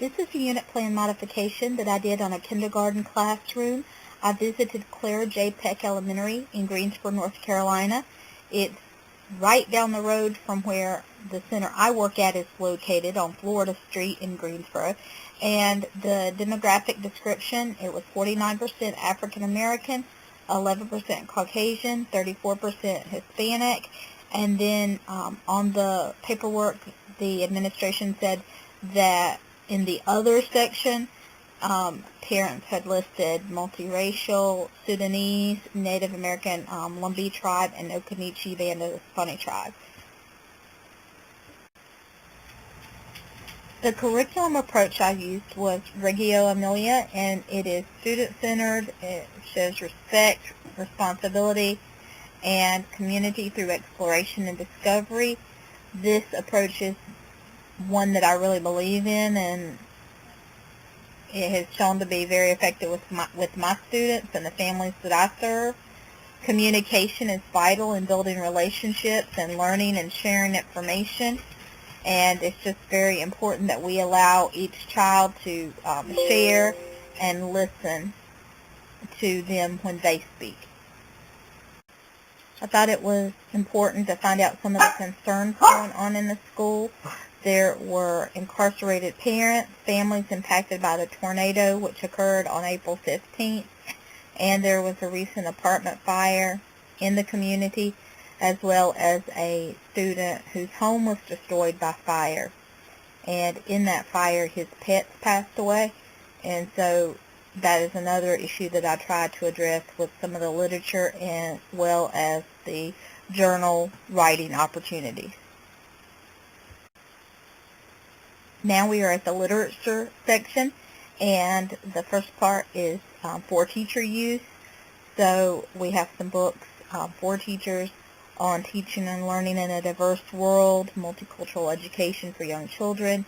This is a unit plan modification that I did on a kindergarten classroom. I visited Clara J. Peck Elementary in Greensboro, North Carolina. It's right down the road from where the center I work at is located on Florida Street in Greensboro. And the demographic description, it was 49% African American, 11% Caucasian, 34% Hispanic. And then on the paperwork, the administration said that in the other section, parents had listed multiracial, Sudanese, Native American, Lumbee tribe, and Occaneechi Band of the Spani tribe. The curriculum approach I used was Reggio, Emilia, and it is student-centered. It shows respect, responsibility, and community through exploration and discovery. This approach is one that I really believe in, and it has shown to be very effective with my students and the families that I serve. Communication is vital in building relationships and learning and sharing information, and it's just very important that we allow each child to share and listen to them when they speak. I thought it was important to find out some of the concerns going on in the school. There were incarcerated parents, families impacted by the tornado, which occurred on April 15th, and there was a recent apartment fire in the community, as well as a student whose home was destroyed by fire. And in that fire, his pets passed away, and so that is another issue that I tried to address with some of the literature as well as the journal writing opportunities. Now we are at the literature section, and the first part is for teacher use. So we have some books for teachers on teaching and learning in a diverse world, multicultural education for young children.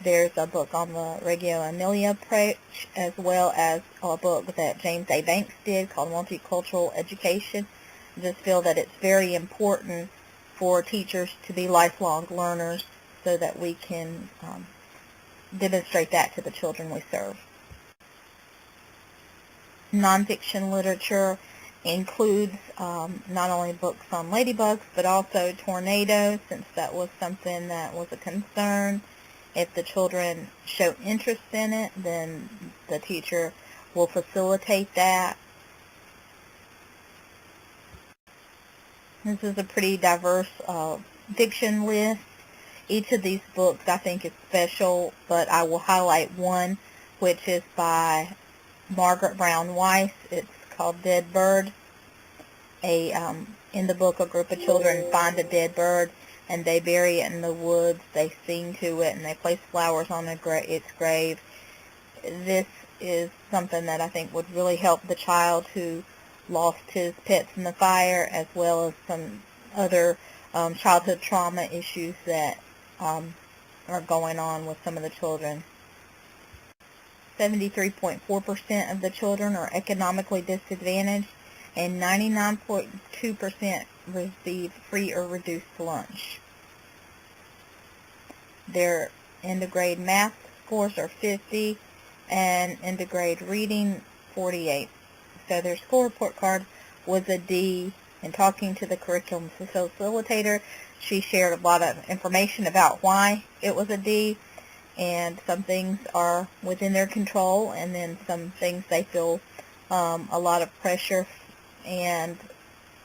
There's a book on the Reggio Emilia approach, as well as a book that James A. Banks did called Multicultural Education. I just feel that it's very important for teachers to be lifelong learners so that we can demonstrate that to the children we serve. Nonfiction literature includes not only books on ladybugs, but also tornadoes, since that was something that was a concern. If the children show interest in it, then the teacher will facilitate that. This is a pretty diverse fiction list. Each of these books I think is special, but I will highlight one, which is by Margaret Brown Weiss. It's called Dead Bird. In the book, a group of children find a dead bird, and they bury it in the woods. They sing to it, and they place flowers on its grave. This is something that I think would really help the child who lost his pets in the fire, as well as some other childhood trauma issues that are going on with some of the children. 73.4% of the children are economically disadvantaged, and 99.2% receive free or reduced lunch. Their end-of-grade math scores are 50, and end-of-grade reading 48. So their school report card was a D. In talking to the curriculum facilitator, she shared a lot of information about why it was a D, and some things are within their control, and then some things they feel a lot of pressure, and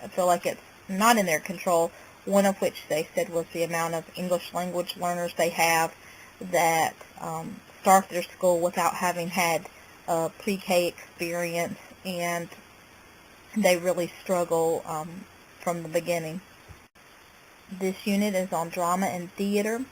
I feel like it's not in their control, one of which they said was the amount of English language learners they have that start their school without having had a pre-K experience, and they really struggle from the beginning. This unit is on drama and theater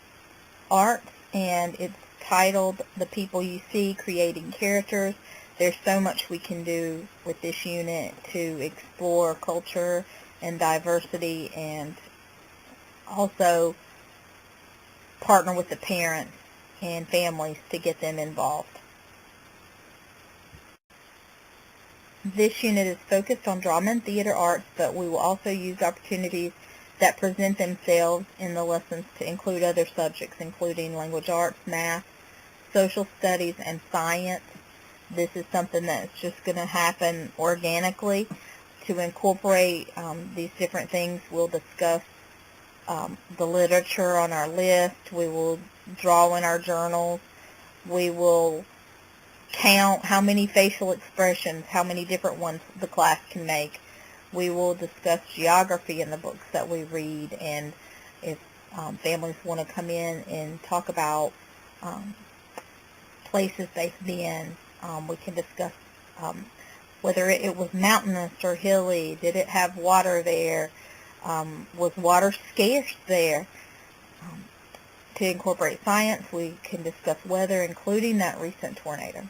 arts, and it's titled The People You See, Creating Characters. There's so much we can do with this unit to explore culture and diversity, and also partner with the parents and families to get them involved. This unit is focused on drama and theater arts, but we will also use opportunities that present themselves in the lessons to include other subjects, including language arts, math, social studies, and science. This is something that's just going to happen organically. To incorporate these different things, we'll discuss the literature on our list. We will draw in our journals. We will count how many facial expressions, how many different ones the class can make. We will discuss geography in the books that we read, and if families want to come in and talk about places they've been, we can discuss whether it was mountainous or hilly. Did it have water there? Was water scarce there? To incorporate science, we can discuss weather, including that recent tornado.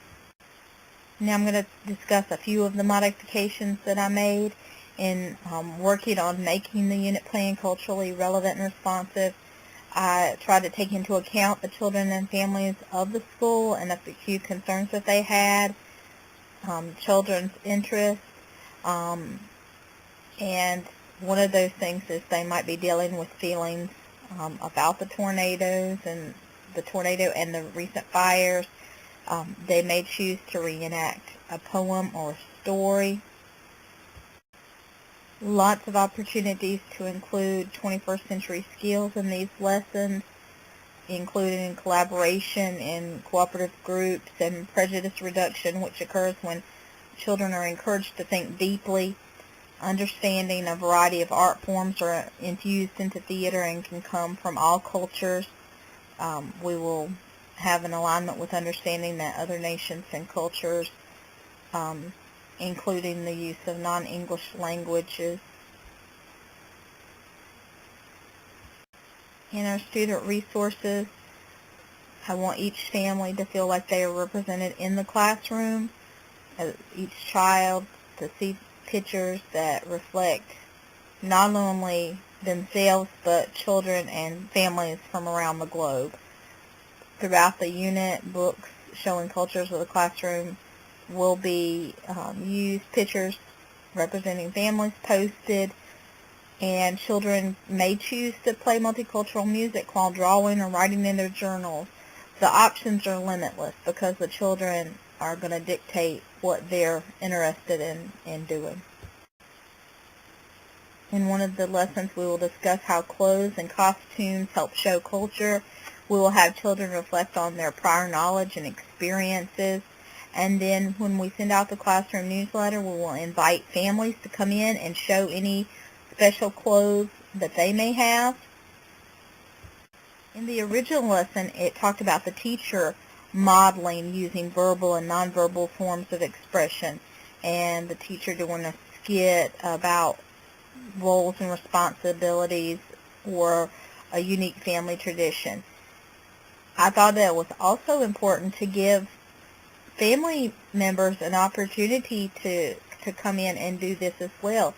Now I'm going to discuss a few of the modifications that I made in working on making the unit plan culturally relevant and responsive. I tried to take into account the children and families of the school and a few concerns that they had, children's interests, and one of those things is they might be dealing with feelings about the tornadoes and the tornado and the recent fires. They may choose to reenact a poem or story. Lots of opportunities to include 21st century skills in these lessons, including collaboration in cooperative groups and prejudice reduction, which occurs when children are encouraged to think deeply. Understanding a variety of art forms are infused into theater and can come from all cultures. We will have an alignment with understanding that other nations and cultures, including the use of non-English languages. In our student resources, I want each family to feel like they are represented in the classroom, each child to see pictures that reflect not only themselves but children and families from around the globe. Throughout the unit, books showing cultures of the classroom will be used, pictures representing families posted, and children may choose to play multicultural music while drawing or writing in their journals. The options are limitless because the children are going to dictate what they're interested in doing. In one of the lessons, we will discuss how clothes and costumes help show culture. We will have children reflect on their prior knowledge and experiences. And then when we send out the classroom newsletter, we will invite families to come in and show any special clothes that they may have. In the original lesson, it talked about the teacher modeling using verbal and nonverbal forms of expression, and the teacher doing a skit about roles and responsibilities or a unique family tradition. I thought that it was also important to give family members an opportunity to come in and do this as well.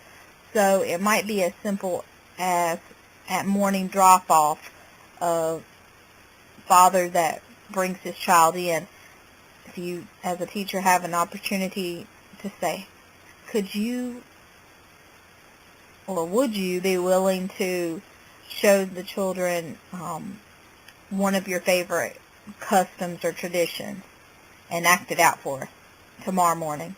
So it might be as simple as at morning drop-off, a father that brings his child in. If you, as a teacher, have an opportunity to say, could you or would you be willing to show the children one of your favorite customs or traditions and act it out for us tomorrow morning?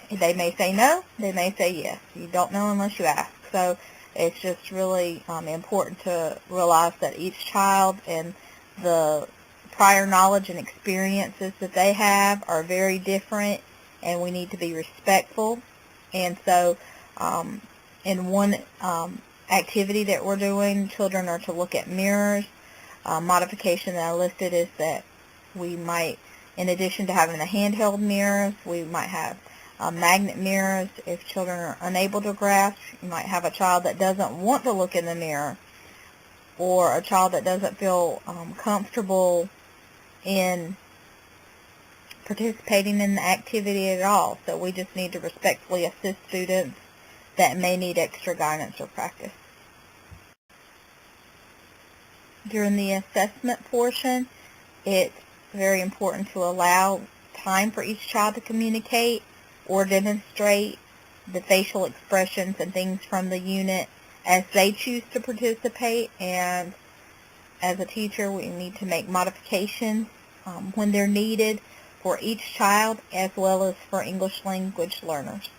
They may say no, they may say yes. You don't know unless you ask. So it's just really important to realize that each child and the prior knowledge and experiences that they have are very different, and we need to be respectful. And so in one activity that we're doing, children are to look at mirrors. Modification that I listed is that we might, in addition to having the handheld mirrors, we might have magnet mirrors. If children are unable to grasp, you might have a child that doesn't want to look in the mirror, or a child that doesn't feel comfortable in participating in the activity at all. So we just need to respectfully assist students that may need extra guidance or practice. During the assessment portion, it's very important to allow time for each child to communicate or demonstrate the facial expressions and things from the unit as they choose to participate. And as a teacher, we need to make modifications when they're needed for each child as well as for English language learners.